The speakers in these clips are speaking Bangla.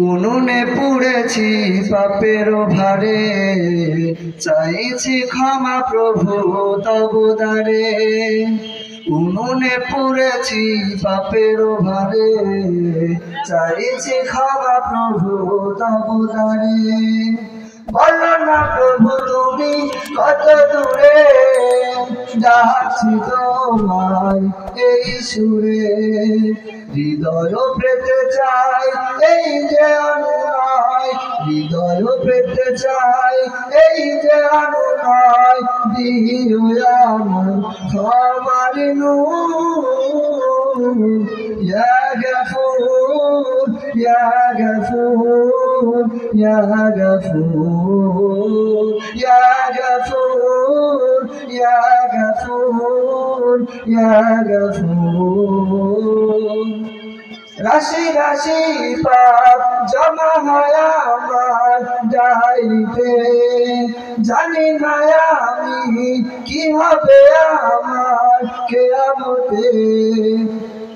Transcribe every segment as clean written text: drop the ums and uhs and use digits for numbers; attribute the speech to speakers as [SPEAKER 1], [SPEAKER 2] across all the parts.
[SPEAKER 1] উনুনে পুড়েছি পাপের ভারে, চাইছি ক্ষমা প্রভু তব দ্বারে। উনুনে পুড়েছি পাপের ভারে, চাইছি ক্ষমা প্রভু তব দ্বারে। বলো না প্রভু তুমি কত দূরে, ডাকছি তোমায় এই সুরে। হৃদয় পেতে চাই এই যে অনুনয়, হৃদয় পেতে চাই এই যে অনুনয়। দিও আমার ক্ষমার নূর, ইয়া গফুর ইয়া গফুর ইয়া গফুর ইয়া গফুর ইয়া গফুর ইয়া গফুর। রাশি রাশি পাপ জমা হয় আমার ডায়েরিতে, জানি না আমি কি হবে আমার কিয়ামতে।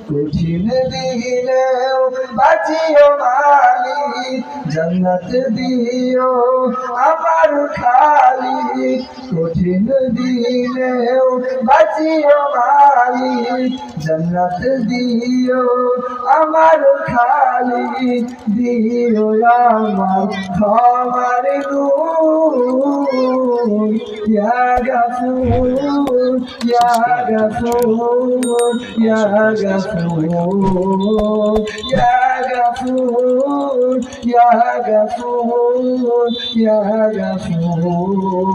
[SPEAKER 1] কঠিন দিনেও বাঁচিও মালিক, জান্নাত দিও আমার খালিক। কঠিন দিনেও বাঁচিও মালিক, জান্নাত দিও আমার খালিক। দিও আমার ক্ষমার নূর, ইয়া গফুর ইয়া গফুর ইয়া গফুর ইয়া গফুর ইয়া গফুর ইয়া গফুর।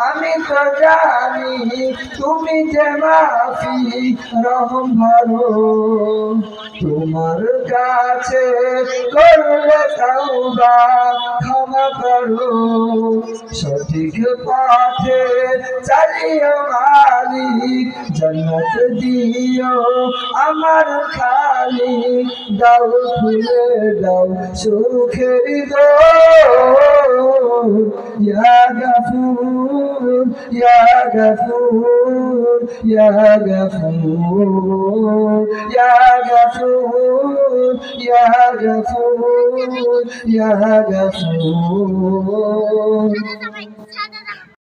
[SPEAKER 1] আমি তো জানি তুমি যে মাফি রহম ভরো, তোমার কাছে করলে তওবা ক্ষমা করো। সঠিক পথে চালিও মালিক, জান্নাত দিও আমার খালিক। দাও খুলে দাও সুখের দোর, ইয়া গফুর ইয়া গফুর ইয়া গফুর ইয়া গফুর ইয়া গফুর ইয়া গফুর।